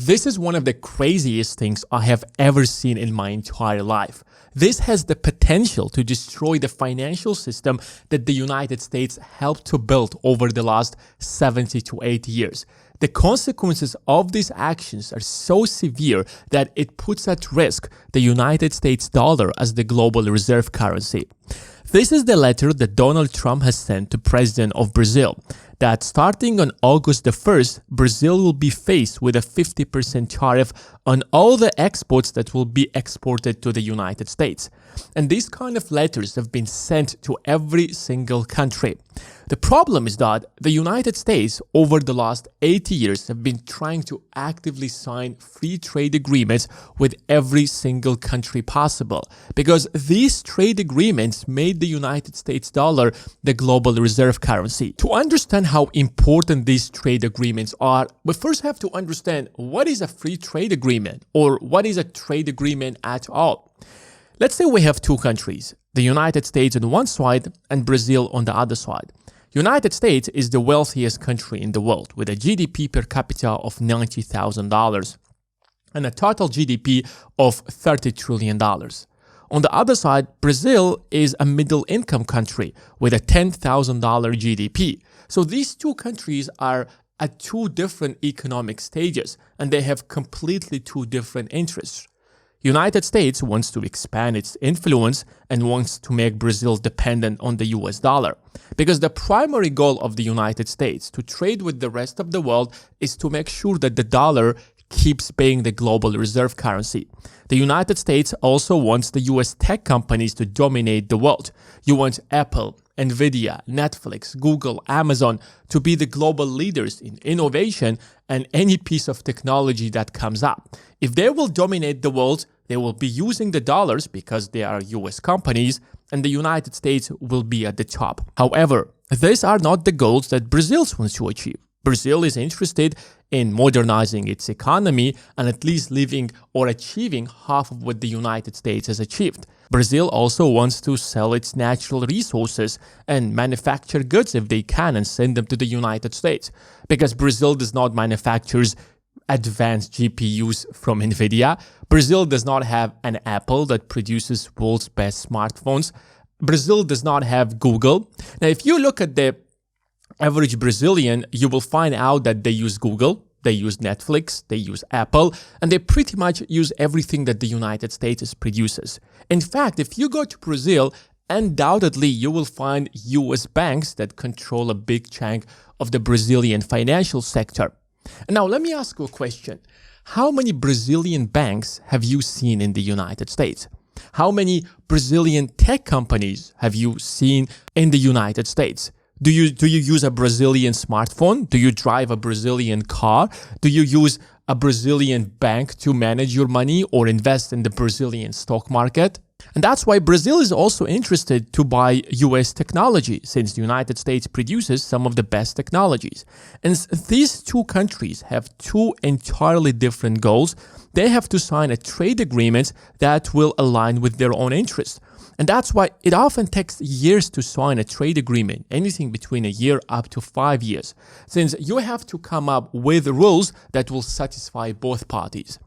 This is one of the craziest things I have ever seen in my entire life. This has the potential to destroy the financial system that the United States helped to build over the last 70 to 80 years. The consequences of these actions are so severe that it puts at risk the United States dollar as the global reserve currency. This is the letter that Donald Trump has sent to President of Brazil, that starting on August the 1st, Brazil will be faced with a 50% tariff on all the exports that will be exported to the United States. And these kind of letters have been sent to every single country. The problem is that the United States over the last 80 years have been trying to actively sign free trade agreements with every single country possible, because these trade agreements made the United States dollar the global reserve currency. To understand how important these trade agreements are, we first have to understand what is a free trade agreement, or what is a trade agreement at all. Let's say we have two countries, the United States on one side and Brazil on the other side. United States is the wealthiest country in the world with a GDP per capita of $90,000 and a total GDP of $30 trillion. On the other side, Brazil is a middle income country with a $10,000 GDP. So these two countries are at two different economic stages and they have completely two different interests. United States wants to expand its influence and wants to make Brazil dependent on the US dollar. Because the primary goal of the United States to trade with the rest of the world is to make sure that the dollar keeps being the global reserve currency. The United States also wants the US tech companies to dominate the world. You want Apple, Nvidia, Netflix, Google, Amazon to be the global leaders in innovation and any piece of technology that comes up. If they will dominate the world, they will be using the dollars because they are US companies, and the United States will be at the top. However, these are not the goals that Brazil wants to achieve. Brazil is interested in modernizing its economy and at least living or achieving half of what the United States has achieved. Brazil also wants to sell its natural resources and manufacture goods if they can and send them to the United States. Because Brazil does not manufacture advanced GPUs from Nvidia. Brazil does not have an Apple that produces world's best smartphones. Brazil does not have Google. Now, if you look at the average Brazilian, you will find out that they use Google, they use Netflix, they use Apple, and they pretty much use everything that the United States produces. In fact, if you go to Brazil, undoubtedly you will find US banks that control a big chunk of the Brazilian financial sector. And now let me ask you a question. How many Brazilian banks have you seen in the United States? How many Brazilian tech companies have you seen in the United States? Do you use a Brazilian smartphone? Do you drive a Brazilian car? Do you use a Brazilian bank to manage your money or invest in the Brazilian stock market? And that's why Brazil is also interested to buy US technology, since the United States produces some of the best technologies. And these two countries have two entirely different goals. They have to sign a trade agreement that will align with their own interests. And that's why it often takes years to sign a trade agreement, anything between a year up to 5 years, since you have to come up with rules that will satisfy both parties.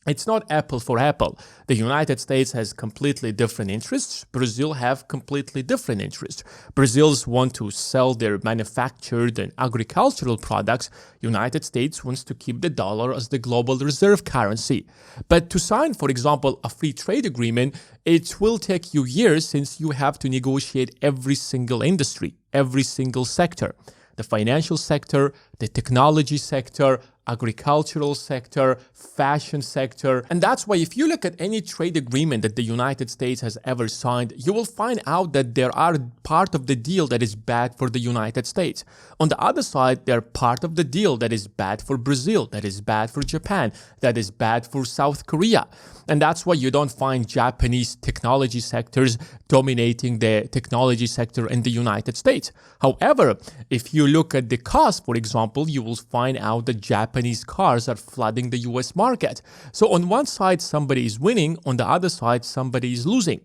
It's not apple for apple. The United States has completely different interests. Brazil have completely different interests. Brazils want to sell their manufactured and agricultural products. United States wants to keep the dollar as the global reserve currency. But to sign, for example, a free trade agreement, it will take you years since you have to negotiate every single industry, every single sector. The financial sector, the technology sector, agricultural sector, fashion sector. And that's why if you look at any trade agreement that the United States has ever signed, you will find out that there are part of the deal that is bad for the United States. On the other side, there are part of the deal that is bad for Brazil, that is bad for Japan, that is bad for South Korea. And that's why you don't find Japanese technology sectors dominating the technology sector in the United States. However, if you look at the cost, for example, you will find out that Japanese cars are flooding the US market. So on one side, somebody is winning, on the other side, somebody is losing.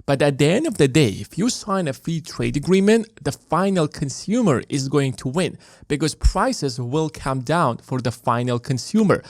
But at the end of the day, if you sign a free trade agreement, the final consumer is going to win because prices will come down for the final consumer.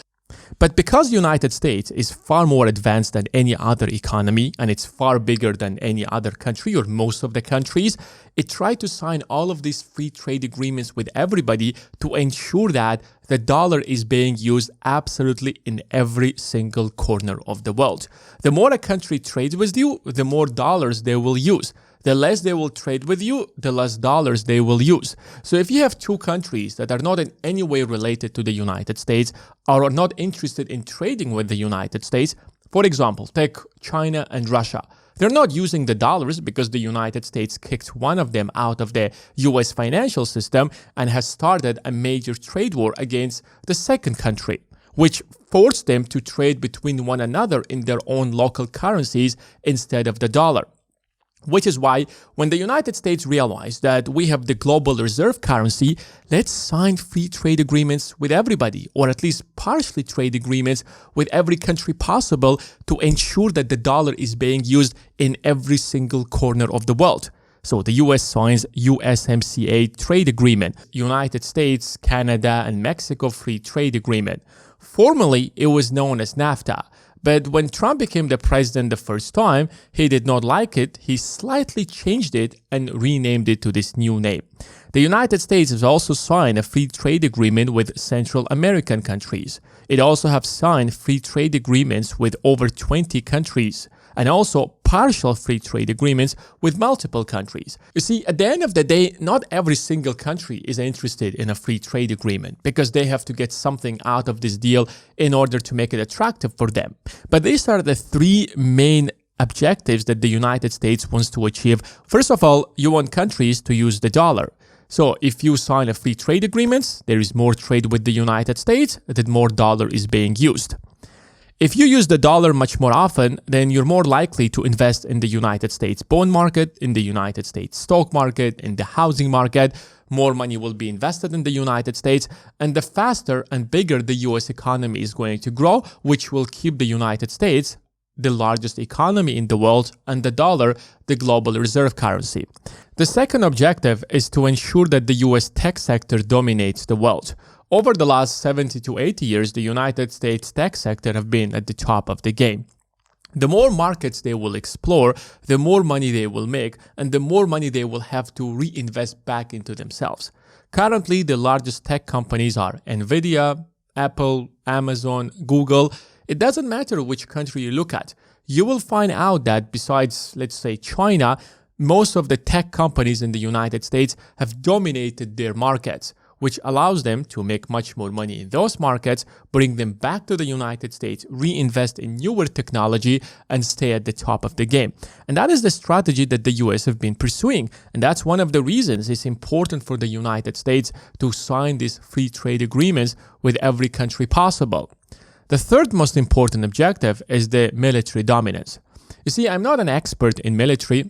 But because the United States is far more advanced than any other economy and it's far bigger than any other country or most of the countries, it tried to sign all of these free trade agreements with everybody to ensure that the dollar is being used absolutely in every single corner of the world. The more a country trades with you, the more dollars they will use. The less they will trade with you, the less dollars they will use. So if you have two countries that are not in any way related to the United States or are not interested in trading with the United States, for example, take China and Russia. They're not using the dollars because the United States kicked one of them out of the US financial system and has started a major trade war against the second country, which forced them to trade between one another in their own local currencies instead of the dollar. Which is why when the United States realized that we have the global reserve currency, let's sign free trade agreements with everybody, or at least partially trade agreements with every country possible to ensure that the dollar is being used in every single corner of the world. So the US signs USMCA trade agreement, United States, Canada, and Mexico free trade agreement. Formerly, it was known as NAFTA. But when Trump became the president the first time, he did not like it. He slightly changed it and renamed it to this new name. The United States has also signed a free trade agreement with Central American countries. It also has signed free trade agreements with over 20 countries, and also partial free trade agreements with multiple countries. You see, at the end of the day, not every single country is interested in a free trade agreement because they have to get something out of this deal in order to make it attractive for them. But these are the three main objectives that the United States wants to achieve. First of all, you want countries to use the dollar. So if you sign a free trade agreement, there is more trade with the United States, then more dollar is being used. If you use the dollar much more often, then you're more likely to invest in the United States bond market, in the United States stock market, in the housing market. More money will be invested in the United States, and the faster and bigger the US economy is going to grow, which will keep the United States the largest economy in the world and the dollar the global reserve currency. The second objective is to ensure that the US tech sector dominates the world. Over the last 70 to 80 years, the United States tech sector have been at the top of the game. The more markets they will explore, the more money they will make, and the more money they will have to reinvest back into themselves. Currently, the largest tech companies are Nvidia, Apple, Amazon, Google. It doesn't matter which country you look at. You will find out that besides, let's say, China, most of the tech companies in the United States have dominated their markets, which allows them to make much more money in those markets, bring them back to the United States, reinvest in newer technology, and stay at the top of the game. And that is the strategy that the US have been pursuing. And that's one of the reasons it's important for the United States to sign these free trade agreements with every country possible. The third most important objective is the military dominance. You see, I'm not an expert in military,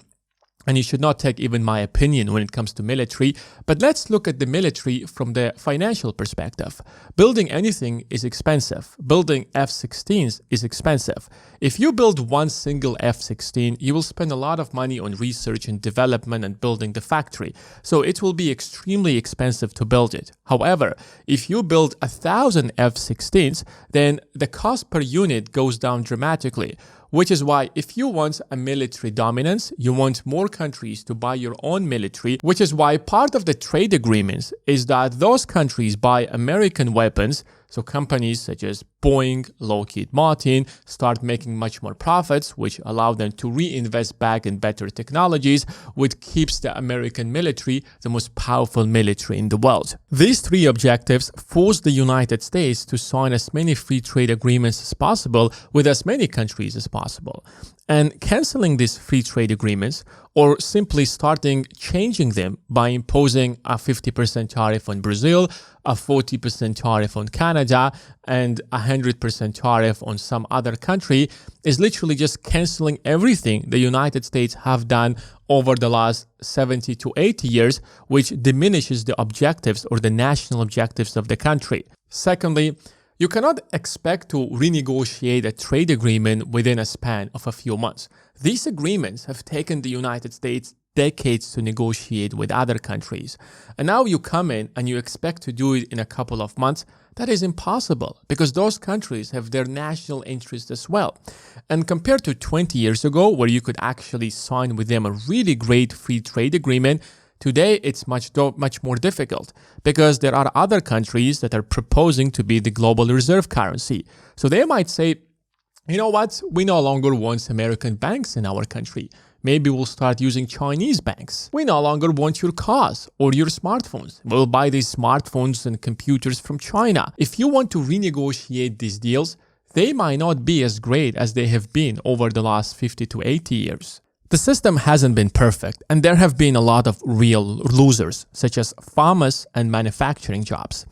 and you should not take even my opinion when it comes to military, but let's look at the military from the financial perspective. Building anything is expensive. Building F-16s is expensive. If you build one single F-16, you will spend a lot of money on research and development and building the factory. So it will be extremely expensive to build it. However, if you build 1,000 F-16s, then the cost per unit goes down dramatically. Which is why if you want a military dominance, you want more countries to buy your own military, which is why part of the trade agreements is that those countries buy American weapons, so companies such as Boeing, Lockheed Martin start making much more profits, which allow them to reinvest back in better technologies, which keeps the American military the most powerful military in the world. These three objectives force the United States to sign as many free trade agreements as possible with as many countries as possible. And canceling these free trade agreements or simply starting changing them by imposing a 50% tariff on Brazil, a 40% tariff on Canada, and a 100% tariff on some other country is literally just canceling everything the United States have done over the last 70 to 80 years, which diminishes the objectives or the national objectives of the country. Secondly, you cannot expect to renegotiate a trade agreement within a span of a few months. These agreements have taken the United States decades to negotiate with other countries. And now you come in and you expect to do it in a couple of months. That is impossible because those countries have their national interest as well. And compared to 20 years ago, where you could actually sign with them a really great free trade agreement, today it's much more difficult because there are other countries that are proposing to be the global reserve currency. So they might say, you know what, we no longer want American banks in our country. Maybe we'll start using Chinese banks. We no longer want your cars or your smartphones. We'll buy these smartphones and computers from China. If you want to renegotiate these deals, they might not be as great as they have been over the last 50 to 80 years. The system hasn't been perfect, and there have been a lot of real losers, such as farmers and manufacturing jobs.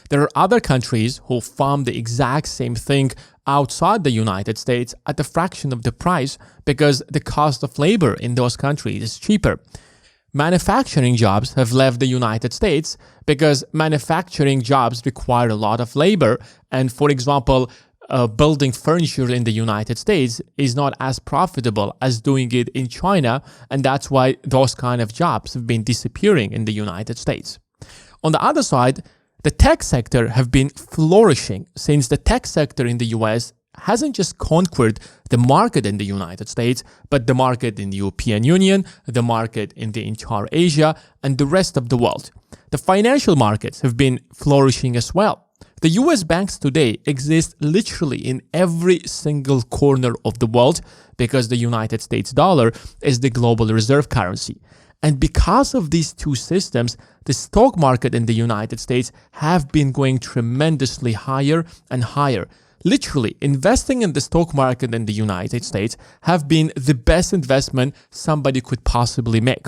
There are other countries who farm the exact same thing outside the United States at a fraction of the price because the cost of labor in those countries is cheaper. Manufacturing jobs have left the United States because manufacturing jobs require a lot of labor, and for example, building furniture in the United States is not as profitable as doing it in China, and that's why those kind of jobs have been disappearing in the United States. On the other side, the tech sector have been flourishing since the tech sector in the US hasn't just conquered the market in the United States, but the market in the European Union, the market in the entire Asia, and the rest of the world. The financial markets have been flourishing as well. The US banks today exist literally in every single corner of the world because the United States dollar is the global reserve currency. And because of these two systems, the stock market in the United States have been going tremendously higher and higher. Literally, investing in the stock market in the United States have been the best investment somebody could possibly make.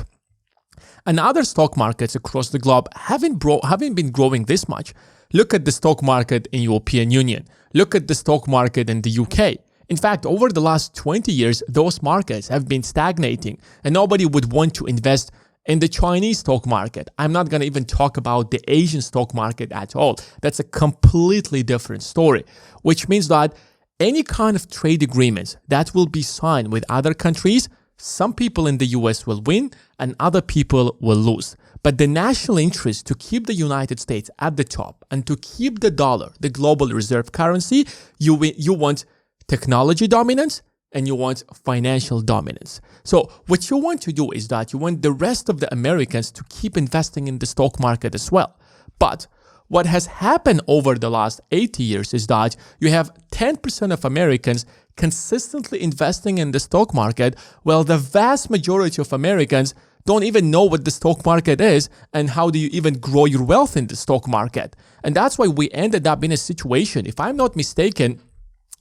And other stock markets across the globe haven't been growing this much. Look at the stock market in European Union. Look at the stock market in the UK. In fact, over the last 20 years, those markets have been stagnating and nobody would want to invest in the Chinese stock market. I'm not going to even talk about the Asian stock market at all. That's a completely different story, which means that any kind of trade agreements that will be signed with other countries, some people in the US will win and other people will lose. But the national interest to keep the United States at the top and to keep the dollar, the global reserve currency, you want technology dominance and you want financial dominance. So what you want to do is that you want the rest of the Americans to keep investing in the stock market as well. But what has happened over the last 80 years is that you have 10% of Americans consistently investing in the stock market, while the vast majority of Americans don't even know what the stock market is and how do you even grow your wealth in the stock market. And that's why we ended up in a situation, if I'm not mistaken,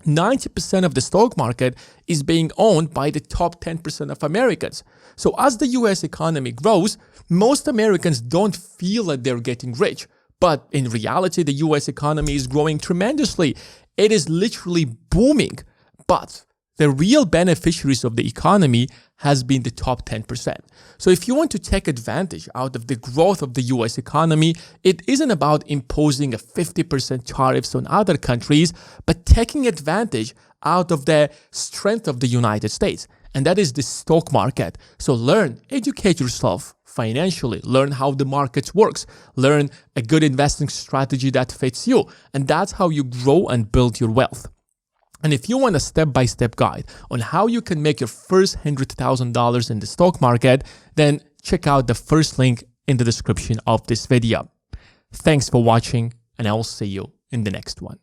90% of the stock market is being owned by the top 10% of Americans. So as the US economy grows, most Americans don't feel that they're getting rich. But in reality, the US economy is growing tremendously. It is literally booming. But the real beneficiaries of the economy has been the top 10%. So if you want to take advantage out of the growth of the US economy, it isn't about imposing a 50% tariffs on other countries, but taking advantage out of the strength of the United States. And that is the stock market. So learn, educate yourself financially, learn how the market works, learn a good investing strategy that fits you. And that's how you grow and build your wealth. And if you want a step-by-step guide on how you can make your first $100,000 in the stock market, then check out the first link in the description of this video. Thanks for watching, and I will see you in the next one.